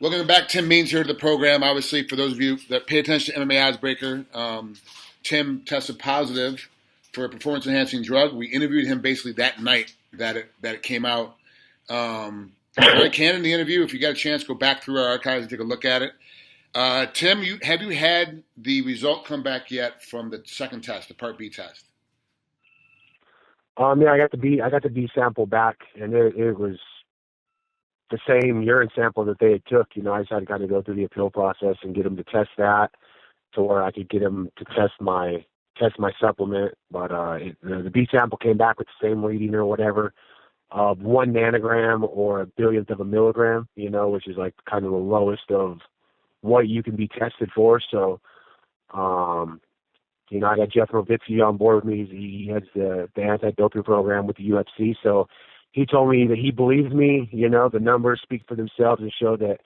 Welcome back. Tim Means here to the program. Obviously, for those of you that pay attention to MMA Oddsbreaker, Tim tested positive for a performance-enhancing drug. We interviewed him basically that night that it came out. Very candid in the interview. If you got a chance, go back through our archives and take a look at it. Tim, have you had the result come back yet from the second test, the Part B test? Yeah, I got the B sample back, and it was the same urine sample that they had took. I just had to kind of go through the appeal process and get them to test that to where I could get them to test my supplement. But the B sample came back with the same reading or whatever of 1 nanogram or a billionth of a milligram, which is like kind of the lowest of what you can be tested for. So, I got Jeff Nowitzki on board with me. He heads the anti-doping program with the UFC. So he told me that he believes me. The numbers speak for themselves and show that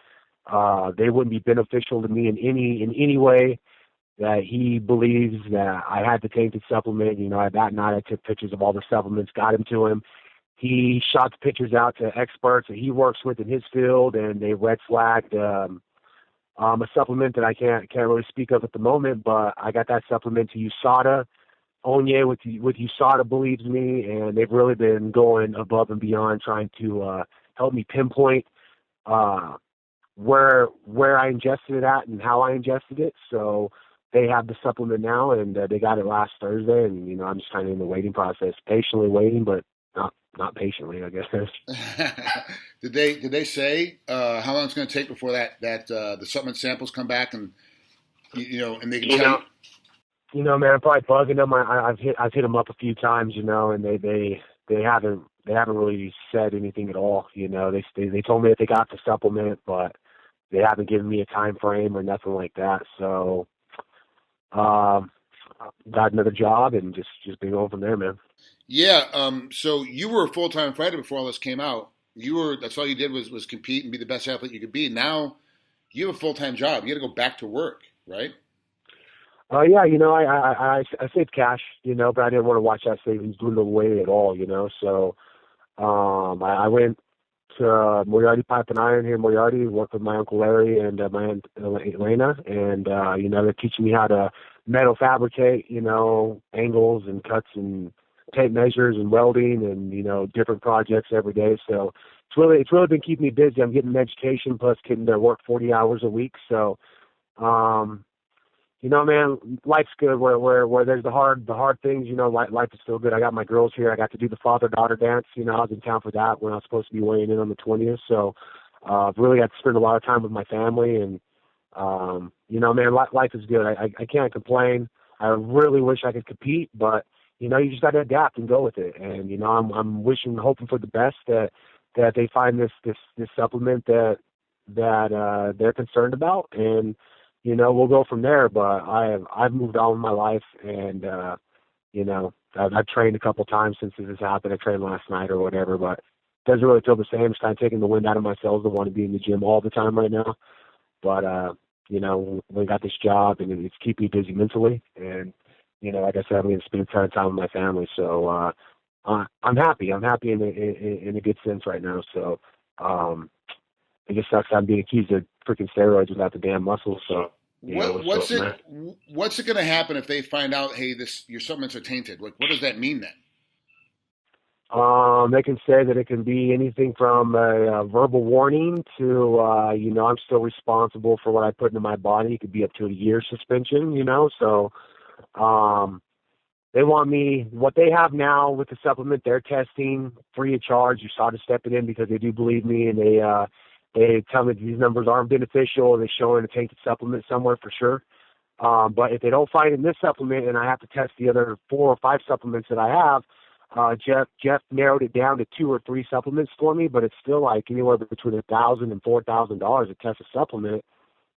they wouldn't be beneficial to me in any way. That he believes that I had the tainted supplement. That night I took pictures of all the supplements, got him to him. He shot the pictures out to experts that he works with in his field, and they red flagged a supplement that I can't really speak of at the moment. But I got that supplement to USADA. Onye with USADA believes me, and they've really been going above and beyond trying to help me pinpoint where I ingested it at and how I ingested it. So they have the supplement now, and they got it last Thursday, and I'm just kind of in the waiting process, patiently waiting, but not patiently, I guess. Did they say how long it's going to take before that the supplement samples come back and and they can tell you? Man, I'm probably bugging them. I've hit them up a few times, and they haven't really said anything at all. They told me that they got the supplement, but they haven't given me a time frame or nothing like that. So, got another job and just been going from there, man. Yeah. So you were a full-time fighter before all this came out. That's all you did was compete and be the best athlete you could be. Now you have a full-time job. You got to go back to work, right? Yeah, I saved cash, but I didn't want to watch that savings dwindle away at all, So, I went to Moriarty Pipe and Iron here in Moriarty, worked with my Uncle Larry and my Aunt Elena, and, they're teaching me how to metal fabricate, angles and cuts and tape measures and welding and, different projects every day. So it's really been keeping me busy. I'm getting an education plus getting to work 40 hours a week. So, man, life's good where there's the hard things, life is still good. I got my girls here. I got to do the father-daughter dance. I was in town for that when I was supposed to be weighing in on the 20th. So, I've really got to spend a lot of time with my family and, man, life is good. I can't complain. I really wish I could compete, but, you just got to adapt and go with it. And, I'm hoping for the best that they find this supplement that they're concerned about, and, we'll go from there. But I've moved on with my life, and I've trained a couple times since this has happened. I trained last night or whatever, but it doesn't really feel the same. It's kind of taking the wind out of my sails to want to be in the gym all the time right now. But we got this job, and it's keeping me busy mentally, and like I said, I'm going to spend a ton of time with my family. So I'm happy. I'm happy in a good sense right now. So it just sucks I'm being accused of freaking steroids without the damn muscles. So what's it going to happen if they find out, hey, your supplements are tainted? Like, what does that mean then? They can say that it can be anything from a verbal warning to, I'm still responsible for what I put into my body. It could be up to a year suspension, So they want me, what they have now with the supplement, they're testing free of charge. You saw to step it in because they do believe me, and they tell me these numbers aren't beneficial, and they're showing a tainted supplement somewhere for sure. But if they don't find it in this supplement and I have to test the other 4 or 5 supplements that I have, Jeff narrowed it down to 2 or 3 supplements for me, but it's still like anywhere between $1,000 and $4,000 to test a supplement,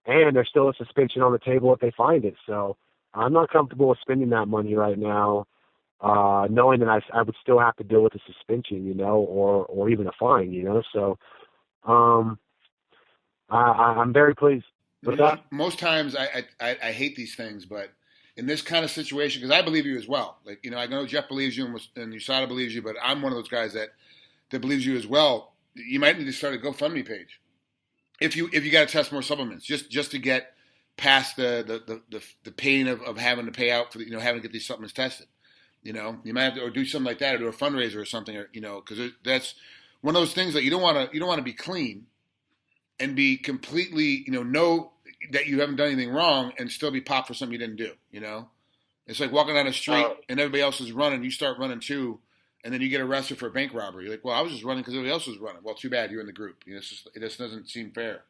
and there's still a suspension on the table if they find it. So I'm not comfortable with spending that money right now, knowing that I would still have to deal with a suspension, or even a fine, So I'm very pleased with that. Most times I hate these things, but in this kind of situation, because I believe you as well. Like, I know Jeff believes you and USADA believes you, but I'm one of those guys that believes you as well. You might need to start a GoFundMe page. if you got to test more supplements, just to get past the pain of having to pay out for having to get these supplements tested. You might have to or do something like that, or do a fundraiser or something, or because that's one of those things that you don't want to be clean and be completely know that you haven't done anything wrong and still be popped for something you didn't do. It's like walking down the street and everybody else is running, you start running too, and then you get arrested for a bank robbery. You're like, well, I was just running because everybody else was running. Well, too bad you're in the group. It just doesn't seem fair.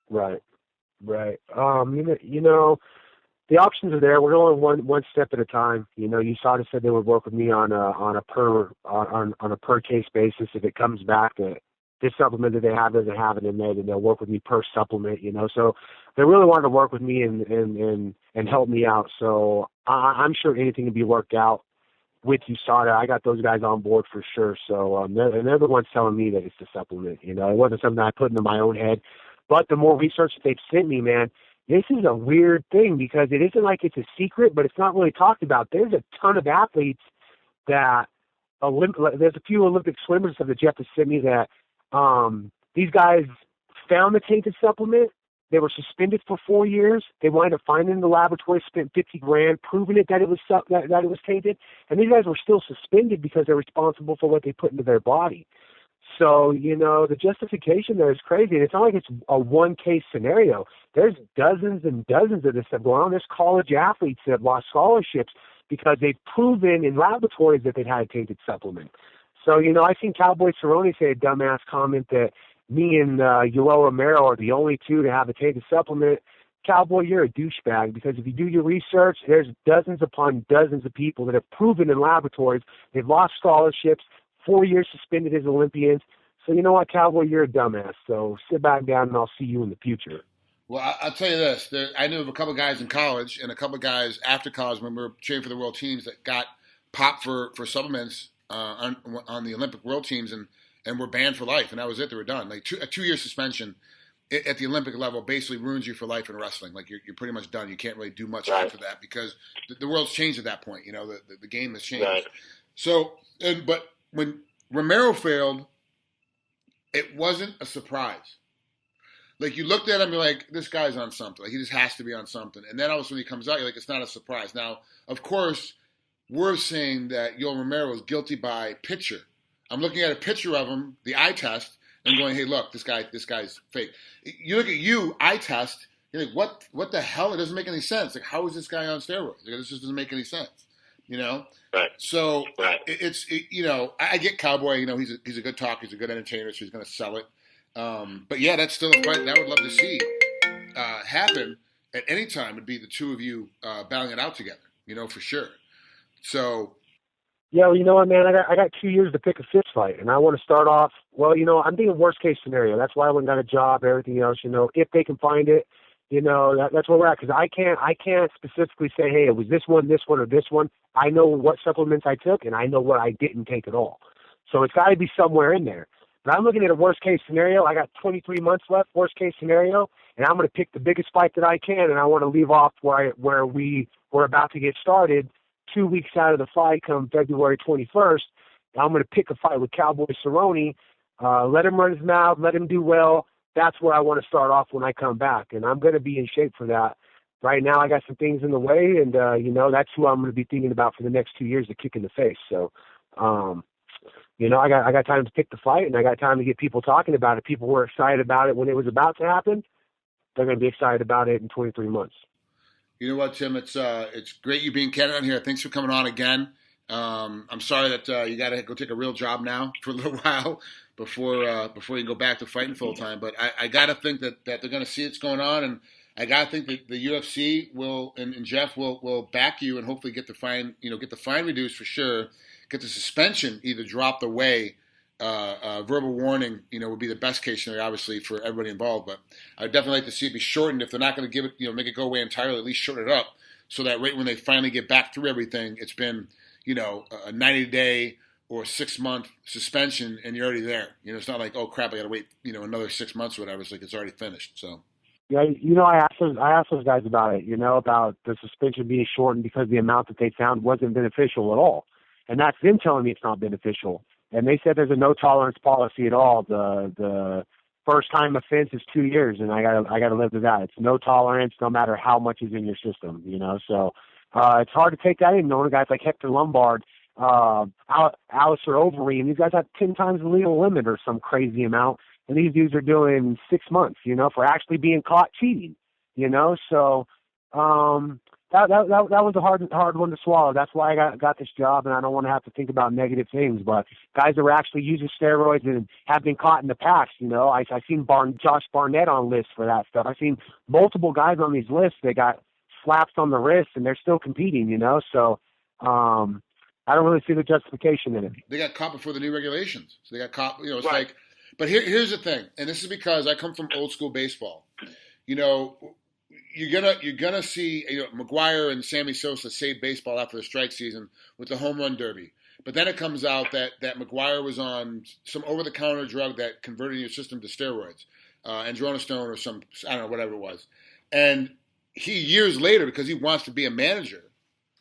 Right. The options are there. We're going one step at a time. USADA said they would work with me on a per case basis. If it comes back that this supplement that they have doesn't have it in there, then they'll work with me per supplement. So they really wanted to work with me and help me out. So I'm sure anything can be worked out with USADA. I got those guys on board for sure. So they're the ones telling me that it's the supplement. It wasn't something I put into my own head. But the more research that they've sent me, man, this is a weird thing because it isn't like it's a secret, but it's not really talked about. There's a ton of athletes that there's a few Olympic swimmers that Jeff has sent me that these guys found the tainted supplement. They were suspended for 4 years. They wanted to find it in the laboratory, spent $50,000, proving it that it was that it was tainted, and these guys were still suspended because they're responsible for what they put into their body. So, the justification there is crazy. And it's not like it's a one-case scenario. There's dozens and dozens of this stuff going on. There's college athletes that have lost scholarships because they've proven in laboratories that they've had a tainted supplement. So, I've seen Cowboy Cerrone say a dumbass comment that me and Yoel Romero are the only two to have a tainted supplement. Cowboy, you're a douchebag because if you do your research, there's dozens upon dozens of people that have proven in laboratories they've lost scholarships, 4 years suspended as Olympians. So you know what, Cowboy, you're a dumbass. So sit back down and I'll see you in the future. Well, I'll tell you this. I knew of a couple of guys in college and a couple of guys after college when we were training for the world teams that got popped for supplements on the Olympic world teams and were banned for life. And that was it. They were done. Like a 2-year suspension at the Olympic level basically ruins you for life in wrestling. Like you're pretty much done. You can't really do much after that because the world's changed at that point. The game has changed. Right. So, but when Romero failed, it wasn't a surprise. Like you looked at him, you're like, this guy's on something. Like he just has to be on something. And then all of a sudden he comes out, you're like, it's not a surprise. Now, of course, we're saying that Yoel Romero is guilty by picture. I'm looking at a picture of him, the eye test, and going, hey, look, this guy's fake. You look at eye test, you're like, what the hell? It doesn't make any sense. Like, how is this guy on steroids? Like, this just doesn't make any sense. Right. So I get Cowboy. He's a good talker. He's a good entertainer. So he's going to sell it. But yeah, that's still a fight that I would love to see happen at any time. Would be the two of you battling it out together. For sure. So. Yeah, well, you know what, man? I got 2 years to pick a fifth fight, and I want to start off. Well, I'm thinking worst case scenario. That's why I went and got a job. Everything else, if they can find it. That's where we're at because I can't specifically say, hey, it was this one, or this one. I know what supplements I took, and I know what I didn't take at all. So it's got to be somewhere in there. But I'm looking at a worst case scenario. I got 23 months left, worst case scenario, and I'm going to pick the biggest fight that I can, and I want to leave off where we were about to get started 2 weeks out of the fight come February 21st. I'm going to pick a fight with Cowboy Cerrone, let him run his mouth, let him do well. That's where I want to start off when I come back, and I'm going to be in shape for that. Right now, I got some things in the way, and that's who I'm going to be thinking about for the next 2 years to kick in the face. So, I got time to pick the fight, and I got time to get people talking about it. People were excited about it when it was about to happen. They're going to be excited about it in 23 months. You know what, Tim? It's great you being candid on here. Thanks for coming on again. I'm sorry that you got to go take a real job now for a little while before you go back to fighting full time. But I got to think that they're going to see what's going on, and I got to think that the UFC will and Jeff will back you and hopefully get the fine reduced for sure. Get the suspension either dropped away. Verbal warning, would be the best case scenario, obviously, for everybody involved. But I'd definitely like to see it be shortened. If they're not going to give it, make it go away entirely, at least shorten it up so that right when they finally get back through everything, it's been, a 90-day or 6-month suspension and you're already there. It's not like, oh crap, I got to wait, another 6 months or whatever. It's like it's already finished. So. Yeah, I asked those guys about it, about the suspension being shortened because the amount that they found wasn't beneficial at all. And that's them telling me it's not beneficial. And they said there's a no tolerance policy at all. The first time offense is 2 years, and I gotta live to that. It's no tolerance, no matter how much is in your system, you know. So it's hard to take that in, knowing guys like Hector Lombard, Alistair Overeem. These guys have 10 times the legal limit or some crazy amount, and these dudes are doing 6 months, you know, for actually being caught cheating, you know. So that was a hard one to swallow. That's why I got this job, and I don't want to have to think about negative things. But guys that were actually using steroids and have been caught in the past, you know, I seen Josh Barnett on lists for that stuff. I've seen multiple guys on these lists that got slaps on the wrist, and they're still competing, you know. So I don't really see the justification in it. They got caught before the new regulations. So they got caught, you know, it's right. Like, but here's the thing, and this is because I come from old school baseball. You know, you're gonna see, you know, McGuire and Sammy Sosa saved baseball after the strike season with the home run derby. But then it comes out that McGuire was on some over-the-counter drug that converted your system to steroids, androstenone or some, I don't know, whatever it was. And he, years later, because he wants to be a manager,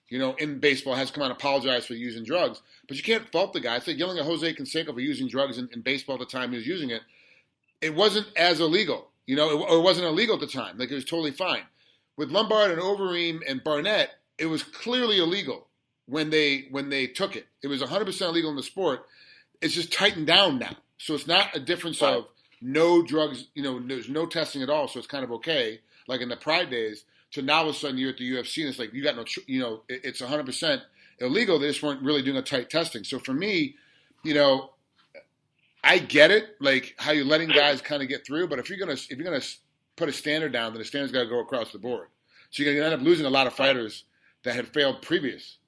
you know, in baseball, has come out and apologized for using drugs. But you can't fault the guy. It's like yelling at Jose Canseco for using drugs in baseball at the time he was using it. It wasn't as illegal, you know, or it wasn't illegal at the time. Like, it was totally fine. With Lombard and Overeem and Barnett, it was clearly illegal when they took it. It was 100% illegal in the sport. It's just tightened down now. So it's not a difference of no drugs, you know, there's no testing at all, so it's kind of okay, like in the Pride days. So now all of a sudden you're at the UFC and it's like you got no, you know, it's 100% illegal. They just weren't really doing a tight testing. So for me, you know, I get it, like how you're letting guys kind of get through. But if you're gonna put a standard down, then the standard's got to go across the board. So you're gonna end up losing a lot of fighters that had failed previous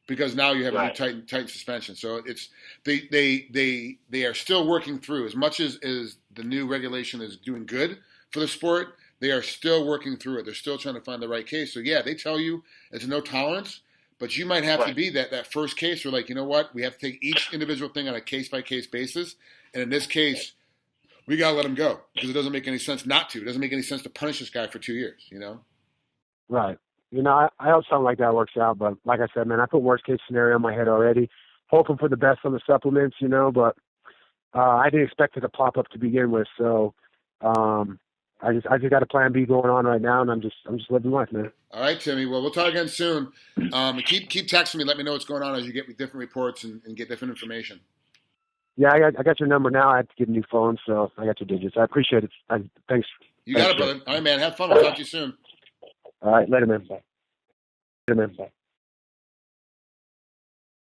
because now you have a new tight suspension. So it's they are still working through as much as the new regulation is doing good for the sport. They are still working through it. They're still trying to find the right case. So, yeah, they tell you it's no tolerance, but you might have to be that first case where, like, you know what, we have to take each individual thing on a case-by-case basis. And in this case, we got to let him go because it doesn't make any sense not to. It doesn't make any sense to punish this guy for 2 years, you know? Right. You know, I hope something like that works out. But like I said, man, I put worst-case scenario in my head already, hoping for the best on the supplements, you know, but I didn't expect it to pop up to begin with. So, I just got a plan B going on right now, and I'm just living life, man. All right, Timmy. Well, we'll talk again soon. Keep texting me. Let me know what's going on as you get me different reports and get different information. Yeah, I got your number now. I have to get a new phone, so I got your digits. I appreciate it. Thanks. You got it, brother. All right, man. Have fun. We'll talk to you soon. All right, later, man. Bye. Later, man. Bye.